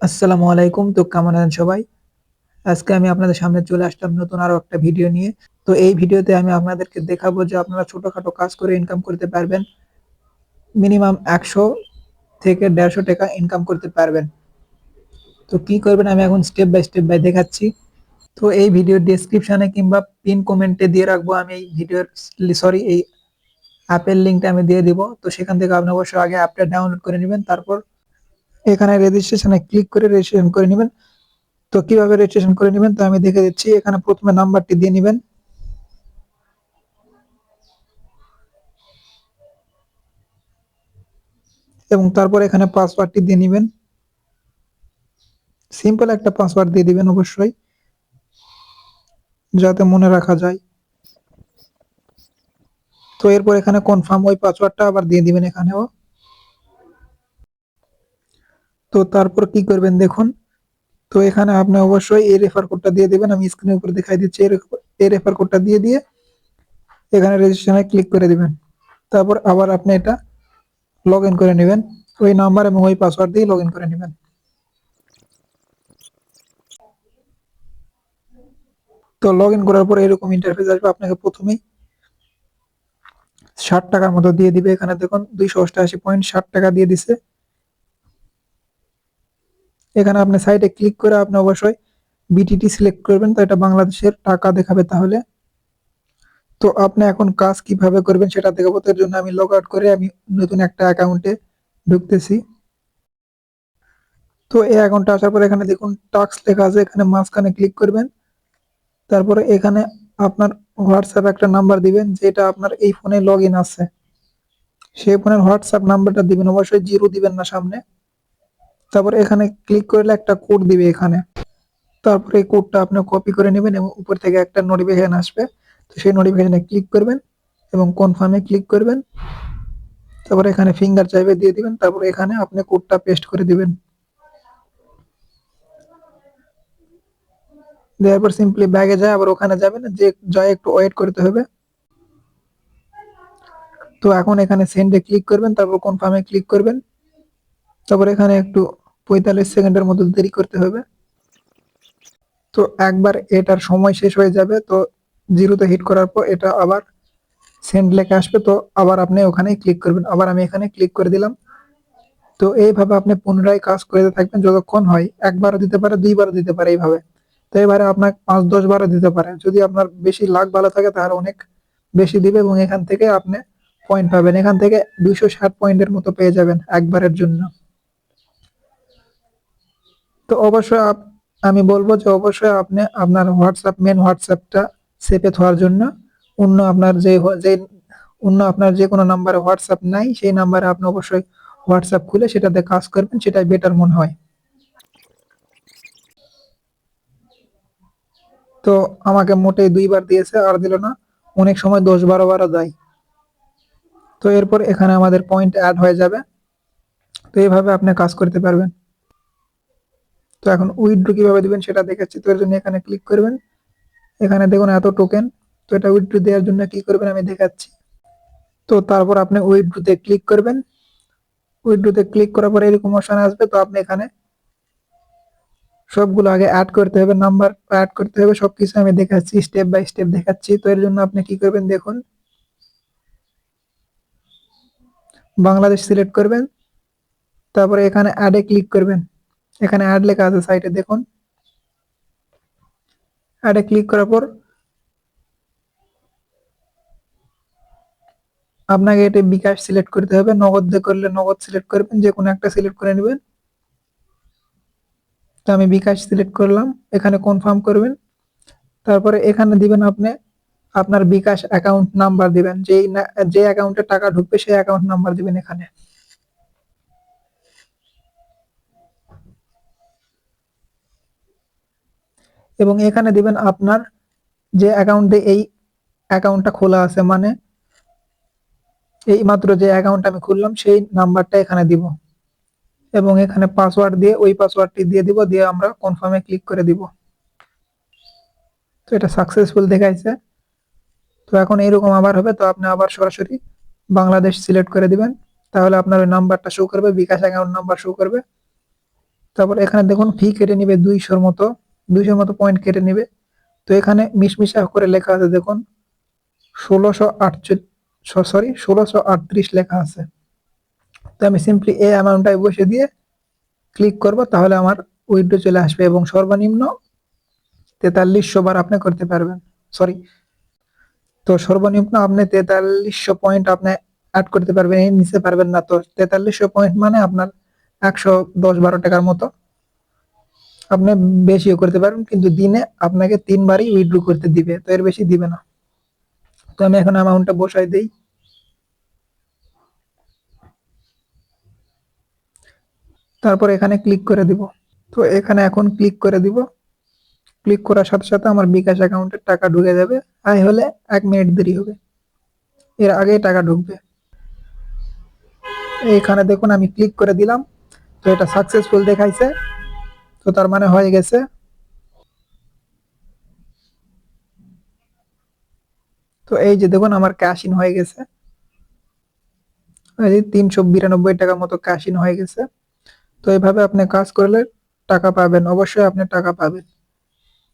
আসসালামু আলাইকুম। তো কেমন আছেন সবাই? আজকে আমি আপনাদের সামনে চলে আসলাম নতুন আরো একটা ভিডিও নিয়ে। তো এই ভিডিওতে আমি আপনাদেরকে দেখাবো যে আপনারা ছোটখাটো কাজ করে ইনকাম করতে পারবেন। মিনিমাম ১০০ থেকে ১৫০ টাকা ইনকাম করতে পারবেন। তো কি করবেন আমি এখন স্টেপ বাই স্টেপ দেখাচ্ছি। তো এই ভিডিওর ডেসক্রিপশনে কিংবা পিন কমেন্টে দিয়ে রাখবো আমি এই ভিডিওর এই অ্যাপের লিংকটা আমি দিয়ে দিব। তো সেখান থেকে আপনি অবশ্যই আগে অ্যাপটা ডাউনলোড করে নিবেন। তারপর এখানে রেজিস্ট্রেশনে ক্লিক করে রেজিস্ট্রেশন করে নিবেন। তো কিভাবে রেজিস্ট্রেশন করে নিবেন তো আমি দেখে দিচ্ছি। এখানে প্রথমে নাম্বারটি দিয়ে নিবেন এবং তারপর এখানে পাসওয়ার্ডটি দিয়ে নিবেন। সিম্পল একটা পাসওয়ার্ড দিয়ে দিবেন অবশ্যই, যাতে মনে রাখা যায়। তো এরপর এখানে কনফার্ম ওই পাসওয়ার্ডটা আবার দিয়ে দিবেন এখানেও। তো তারপর কি করবেন দেখুন। তো এখানে আপনি অবশ্যই এই রেফার কোডটা দিয়ে দিবেন। আমি স্ক্রিনের উপর দেখাই দিচ্ছি। এই রেফার কোডটা দিয়ে এখানে রেজিস্ট্রেশনে ক্লিক করে দিবেন। তারপর আবার আপনি এটা লগ ইন করে নেবেন। ওই নাম্বার এবং ওই পাসওয়ার্ড দিয়ে লগ ইন করে নেবেন। তো লগ ইন করার পর এরকম ইন্টারফেস আসবে। আপনাকে প্রথমেই ৬০ টাকার মতো দিয়ে দিবে। এখানে দেখুন ২৮৮.৬০ টাকা দিয়ে দিছে। এখানে আপনি সাইটে ক্লিক করে আপনি অবশ্যই বিটিটি সিলেক্ট করবেন। তো এটা বাংলাদেশের টাকা দেখাবে তাহলে। তো আপনি এখন কাজ কিভাবে করবেন সেটা দেখাবো। তার জন্য আমি লগ আউট করে আমি নতুন একটা অ্যাকাউন্টে ঢুকতেছি। তো এই অ্যাকাউন্টে আসার পর এখানে দেখুন টাস্ক লেখা আছে, এখানে মাঝখানে ক্লিক করবেন। তারপরে এখানে আপনার হোয়াটসঅ্যাপ একটা নাম্বার দিবেন যেটা আপনার এই ফোনে লগ ইন আছে। সেই ফোনের হোয়াটসঅ্যাপ নাম্বারটা দিবেন, অবশ্যই জিরো দিবেন না সামনে। তারপর এখানে ক্লিক করলে একটা কোড দিবে এখানে। তারপর এই কোডটা আপনি কপি করে নেবেন এবং উপর থেকে একটা নোটিফিকেশন আসবে। তো সেই নোটিফিকেশনে ক্লিক করবেন এবং কনফার্মে ক্লিক করবেন। তারপর এখানে ফিঙ্গার চাইবে দিয়ে দিবেন। তারপর এখানে আপনি কোডটা পেস্ট করে দিবেন। দেওয়ার পর সিম্পলি ব্যাগে যায় আবার ওখানে যাবেন, যে যায় একটু ওয়েট করতে হবে। তো এখন এখানে সেন্ডে ক্লিক করবেন, তারপর কনফার্মে ক্লিক করবেন। তারপর এখানে একটু ৪৫ সেকেন্ডের মতো দেরি করতে হবে। তো একবার এটার সময় শেষ হয়ে যাবে। তো জিরোতে হিট করার পর এটা আবার সেন্ড লেখা আসবে। তো আবার আপনি ওখানে ক্লিক করবেন। আবার আমি এখানে ক্লিক করে দিলাম। তো এইভাবে আপনি পুনরায় কাজ করে থাকবেন যতক্ষণ হয়। একবারও দিতে পারে, দুইবারও দিতে পারে এইভাবে। তো এবারে আপনার ৫-১০ বারও দিতে পারে। যদি আপনার বেশি লাক ভালো থাকে তাহলে অনেক বেশি দিবে এবং এখান থেকে আপনি পয়েন্ট পাবেন। এখান থেকে ২৬০ পয়েন্টের মতো পেয়ে যাবেন একবারের জন্য। তো অবশ্যই আমি বলব যে অবশ্যই আপনি আপনার মেন হোয়াটসঅ্যাপটা সেভে থাকার জন্য অন্য আপনার যে অন্য আপনার যে কোনো নাম্বারে হোয়াটসঅ্যাপ নাই সেই নাম্বারে আপনি অবশ্যই হোয়াটসঅ্যাপ খুলে সেটাতে কাজ করবেন, সেটাই বেটার মনে হয়। তো আমাকে মোটেই ২ বার দিয়েছে, আর দিল না। অনেক সময় ১০-১২ বারও দেয়। তো এরপর এখানে আমাদের পয়েন্ট এড হয়ে যাবে। তো এভাবে আপনি কাজ করতে পারবেন। তো এখন উইথড্র কিভাবে দিবেন সেটা দেখাচ্ছি। তো এর জন্য এখানে ক্লিক করবেন। এখানে দেখুন এত টোকেন। তো এটা উইথড্র দেওয়ার জন্য কি করবেন আমি দেখাচ্ছি। তো তারপর আপনি উইথড্র তে ক্লিক করবেন। উইথড্র তে ক্লিক করার পর এরকম অপশন আসবে। তো আপনি এখানে সবগুলো আগে এড করতে হবে, নাম্বার এড করতে হবে, সবকিছু আমি দেখাচ্ছি, স্টেপ বাই স্টেপ দেখাচ্ছি। তো এর জন্য আপনি কি করবেন দেখুন, বাংলাদেশ সিলেক্ট করবেন। তারপরে এখানে অ্যাডে ক্লিক করবেন। এখানে অ্যাড লেখা আছে সাইটে দেখুন। অ্যাডে ক্লিক করার পর আপনাকে এটা বিকাশ সিলেক্ট করতে হবে, নগদ দিয়ে করলে নগদ সিলেক্ট করবেন, যে কোনো একটা সিলেক্ট করে নেবেন। তো আমি বিকাশ সিলেক্ট করলাম। এখানে কনফার্ম করবেন। তারপরে এখানে দিবেন আপনি আপনার বিকাশ অ্যাকাউন্ট নাম্বার দিবেন, যে অ্যাকাউন্টে টাকা ঢুকবে সেই অ্যাকাউন্ট নাম্বার দিবেন এখানে। এবং এখানে দিবেন আপনার যে অ্যাকাউন্টে এই অ্যাকাউন্টটা খোলা আছে, মানে এই মাত্র যে অ্যাকাউন্ট আমি খুললাম সেই নাম্বারটা এখানে দিব এবং এখানে পাসওয়ার্ড দিয়ে ওই পাসওয়ার্ডটি দিয়ে দিব, দিয়ে আমরা কনফার্মে ক্লিক করে দিব। তো এটা সাকসেসফুল দেখাইছে। তো এখন এইরকম আবার হবে। তো আপনি আবার সরাসরি বাংলাদেশ সিলেক্ট করে দিবেন, তাহলে আপনার ওই নাম্বারটা শো করবে, বিকাশ অ্যাকাউন্ট নাম্বার শো করবে। তারপর এখানে দেখুন ফি কেটে নিবে 200 মতো, 200 মতো পয়েন্ট কেটে নিবে। তো এখানে মিশমিশা করে লেখা আছে দেখুন 1638 লেখা আছে। তো আমি সিম্পলি এই অ্যামাউন্টটাই বসে দিয়ে ক্লিক করব, তাহলে আমার উইথড্র চলে আসবে এবং সর্বনিম্ন 4300 বার আপনি করতে পারবেন। সরি, তো সর্বনিম্ন আপনি 4300 পয়েন্ট আপনি অ্যাড করতে পারবেন, এর নিচে পারবেন না। তো 4300 পয়েন্ট মানে আপনার 110-12 টাকার মতো আপনি বেশিও করতে পারবেন, কিন্তু দিনে আপনাকে 3 বারই উইথড্র করতে দিবে, তো এর বেশি দিবে না। তো আমি এখন অ্যামাউন্টটা বসাই দেই। তারপর এখানে ক্লিক করে দিব। তো এখানে এখন ক্লিক করে দিব। ক্লিক করার সাথে সাথে আমার বিকাশ অ্যাকাউন্টের টাকা ঢুকে যাবে। আয় হলে 1 মিনিট দেরি হবে, এর আগেই টাকা ঢুকবে। এইখানে দেখুন আমি ক্লিক করে দিলাম, তো এটা সাকসেসফুল দেখাইছে, তো তার মানে হয়ে গেছে। তো এই যে দেখুন আমার ক্যাশ ইন হয়ে গেছে, এই যে 392 টাকার মতো ক্যাশ ইন হয়ে গেছে। তো এইভাবে আপনি কাজ করলে টাকা পাবেন, অবশ্যই আপনি টাকা পাবেন।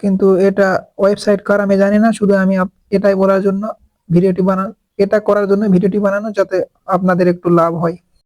কিন্তু এটা ওয়েবসাইট কার আমি জানি না, শুধু আমি এটাই বলার জন্য ভিডিওটি বানানো, এটা করার জন্য ভিডিওটি বানানো, যাতে আপনাদের একটু লাভ হয়।